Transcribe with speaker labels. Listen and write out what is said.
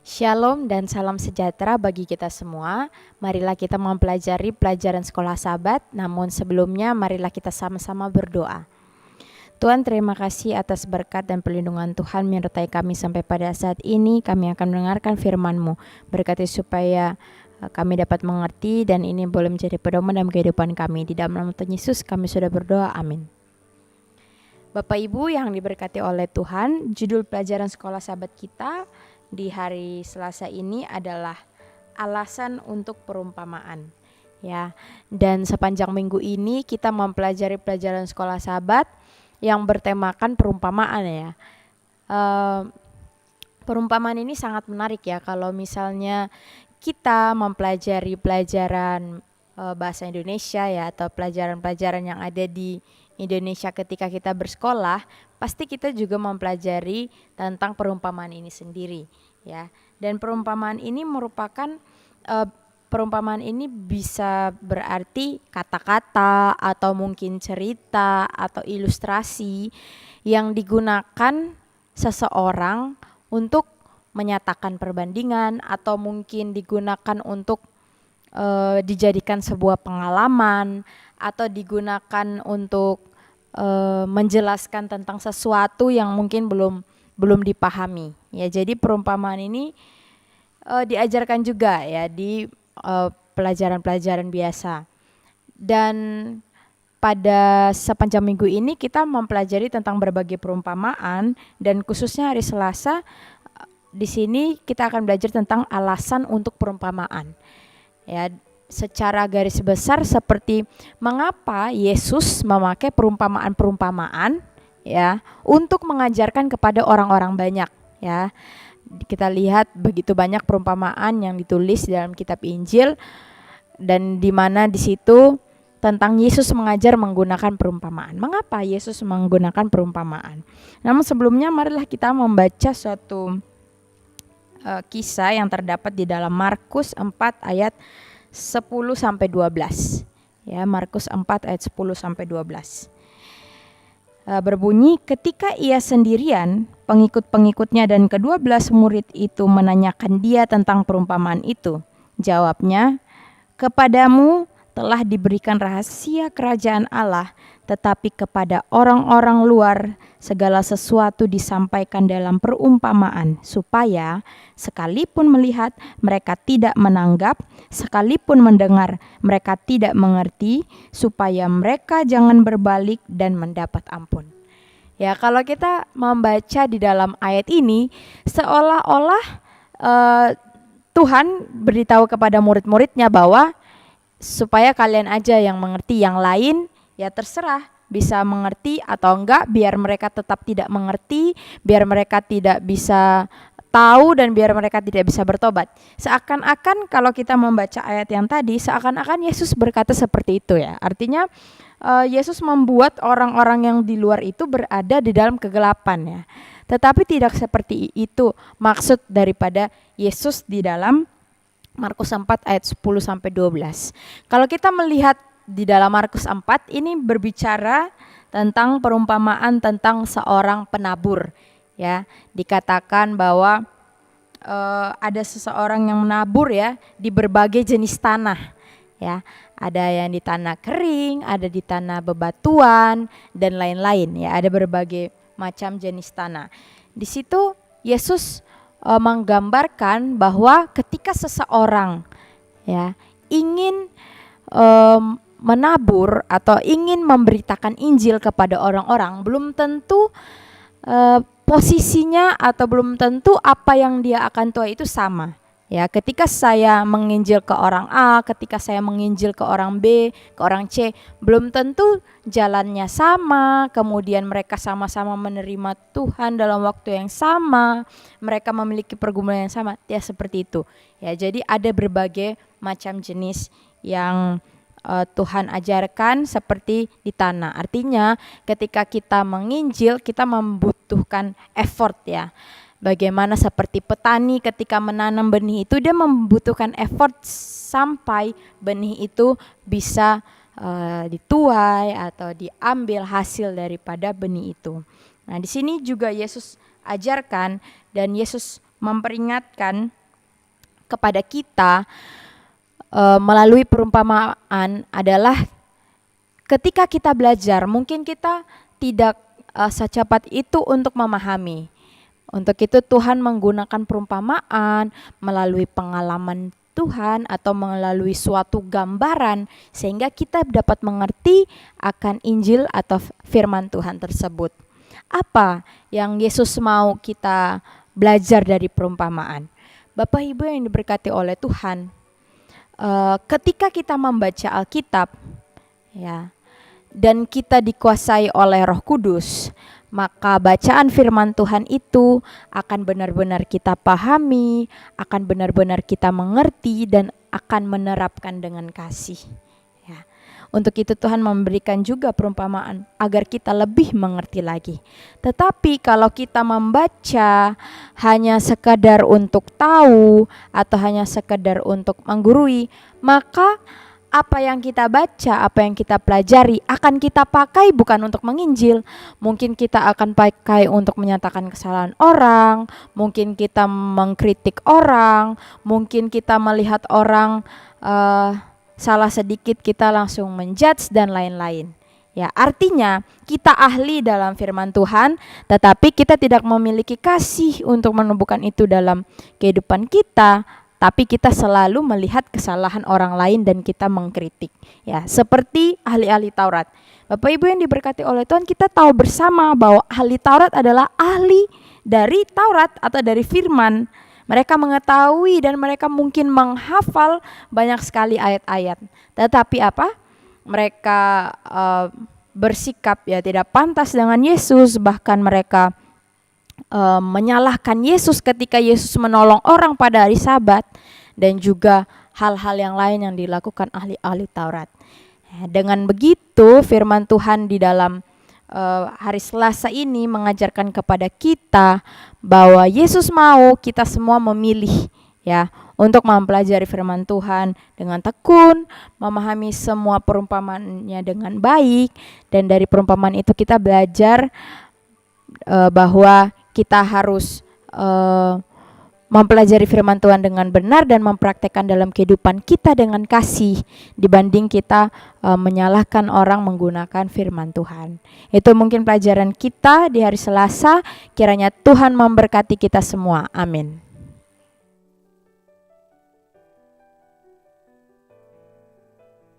Speaker 1: Shalom dan salam sejahtera bagi kita semua. Marilah kita mempelajari pelajaran sekolah Sabat. Namun sebelumnya marilah kita sama-sama berdoa. Tuhan, terima kasih atas berkat dan perlindungan Tuhan menyertai kami sampai pada saat ini. Kami akan mendengarkan firman-Mu. Berkati supaya kami dapat mengerti dan ini boleh menjadi pedoman dalam kehidupan kami. Di dalam nama Tuhan Yesus kami sudah berdoa. Amin. Bapak Ibu yang diberkati oleh Tuhan, judul pelajaran sekolah Sabat kita di hari Selasa ini adalah alasan untuk perumpamaan, ya. Dan sepanjang minggu ini kita mempelajari pelajaran sekolah Sabat yang bertemakan perumpamaan, ya. Perumpamaan ini sangat menarik, ya. Kalau misalnya kita mempelajari pelajaran bahasa Indonesia, ya, atau pelajaran-pelajaran yang ada di Indonesia ketika kita bersekolah, pasti kita juga mempelajari tentang perumpamaan ini sendiri, ya. Dan perumpamaan ini merupakan perumpamaan ini bisa berarti kata-kata atau mungkin cerita atau ilustrasi yang digunakan seseorang untuk menyatakan perbandingan atau mungkin digunakan untuk dijadikan sebuah pengalaman atau digunakan untuk menjelaskan tentang sesuatu yang mungkin belum dipahami, ya. Jadi perumpamaan ini diajarkan juga, ya, di pelajaran-pelajaran biasa. Dan pada sepanjang minggu ini kita mempelajari tentang berbagai perumpamaan, dan khususnya hari Selasa di sini kita akan belajar tentang alasan untuk perumpamaan, ya. Secara garis besar seperti mengapa Yesus memakai perumpamaan-perumpamaan, ya, untuk mengajarkan kepada orang-orang banyak, ya. Kita lihat begitu banyak perumpamaan yang ditulis dalam kitab Injil, dan di mana di situ tentang Yesus mengajar menggunakan perumpamaan. Mengapa Yesus menggunakan perumpamaan? Namun sebelumnya marilah kita membaca suatu kisah yang terdapat di dalam Markus 4 ayat 10 sampai 12. Ya, Markus 4 ayat 10 sampai 12. Berbunyi, ketika ia sendirian, pengikut-pengikutnya dan ke-12 murid itu menanyakan dia tentang perumpamaan itu. Jawabnya, kepadamu telah diberikan rahasia kerajaan Allah, tetapi kepada orang-orang luar segala sesuatu disampaikan dalam perumpamaan, supaya sekalipun melihat mereka tidak menanggap, sekalipun mendengar mereka tidak mengerti, supaya mereka jangan berbalik dan mendapat ampun. Ya, kalau kita membaca di dalam ayat ini, seolah-olah Tuhan beritahu kepada murid-muridnya bahwa supaya kalian aja yang mengerti, yang lain ya terserah bisa mengerti atau enggak, biar mereka tetap tidak mengerti, biar mereka tidak bisa tahu, dan biar mereka tidak bisa bertobat. Seakan-akan kalau kita membaca ayat yang tadi, seakan-akan Yesus berkata seperti itu, ya. Artinya Yesus membuat orang-orang yang di luar itu berada di dalam kegelapan, ya. Tetapi tidak seperti itu maksud daripada Yesus di dalam Markus 4 ayat 10 sampai 12. Kalau kita melihat di dalam Markus 4 ini berbicara tentang perumpamaan tentang seorang penabur, ya. Dikatakan bahwa ada seseorang yang menabur, ya, di berbagai jenis tanah, ya. Ada yang di tanah kering, ada di tanah bebatuan dan lain-lain, ya. Ada berbagai macam jenis tanah. Di situ Yesus menggambarkan bahwa ketika seseorang, ya, ingin menabur atau ingin memberitakan Injil kepada orang-orang, belum tentu posisinya atau belum tentu apa yang dia akan tuai itu sama. Ya, ketika saya menginjil ke orang A, ketika saya menginjil ke orang B, ke orang C, belum tentu jalannya sama, kemudian mereka sama-sama menerima Tuhan dalam waktu yang sama, mereka memiliki pergumulan yang sama, ya seperti itu. Ya, jadi ada berbagai macam jenis yang Tuhan ajarkan seperti di tanah. Artinya ketika kita menginjil, kita membutuhkan effort, ya. Bagaimana seperti petani ketika menanam benih itu, dia membutuhkan effort sampai benih itu bisa dituai atau diambil hasil daripada benih itu. Nah, di sini juga Yesus ajarkan dan Yesus memperingatkan kepada kita melalui perumpamaan adalah ketika kita belajar, mungkin kita tidak secepat itu untuk memahami. Untuk itu Tuhan menggunakan perumpamaan melalui pengalaman Tuhan atau melalui suatu gambaran sehingga kita dapat mengerti akan Injil atau firman Tuhan tersebut. Apa yang Yesus mau kita belajar dari perumpamaan? Bapak Ibu yang diberkati oleh Tuhan, ketika kita membaca Alkitab, ya, dan kita dikuasai oleh Roh Kudus, maka bacaan firman Tuhan itu akan benar-benar kita pahami, akan benar-benar kita mengerti, dan akan menerapkan dengan kasih. Ya. Untuk itu Tuhan memberikan juga perumpamaan agar kita lebih mengerti lagi. Tetapi kalau kita membaca hanya sekadar untuk tahu atau hanya sekadar untuk menggurui, maka apa yang kita baca, apa yang kita pelajari akan kita pakai bukan untuk menginjil. Mungkin kita akan pakai untuk menyatakan kesalahan orang, mungkin kita mengkritik orang, mungkin kita melihat orang salah sedikit kita langsung menjudge dan lain-lain. Ya, artinya kita ahli dalam firman Tuhan, tetapi kita tidak memiliki kasih untuk menumbuhkan itu dalam kehidupan kita. Tapi kita selalu melihat kesalahan orang lain dan kita mengkritik. Ya, seperti ahli-ahli Taurat. Bapak Ibu yang diberkati oleh Tuhan, kita tahu bersama bahwa ahli Taurat adalah ahli dari Taurat atau dari firman. Mereka mengetahui dan mereka mungkin menghafal banyak sekali ayat-ayat. Tetapi apa? Mereka bersikap ya tidak pantas dengan Yesus, bahkan mereka menyalahkan Yesus ketika Yesus menolong orang pada hari Sabat, dan juga hal-hal yang lain yang dilakukan ahli-ahli Taurat. Dengan begitu firman Tuhan di dalam hari Selasa ini mengajarkan kepada kita bahwa Yesus mau kita semua memilih ya untuk mempelajari firman Tuhan dengan tekun, memahami semua perumpamaannya dengan baik, dan dari perumpamaan itu kita belajar bahwa kita harus mempelajari firman Tuhan dengan benar dan mempraktekkan dalam kehidupan kita dengan kasih dibanding kita menyalahkan orang menggunakan firman Tuhan. Itu mungkin pelajaran kita di hari Selasa. Kiranya Tuhan memberkati kita semua. Amin.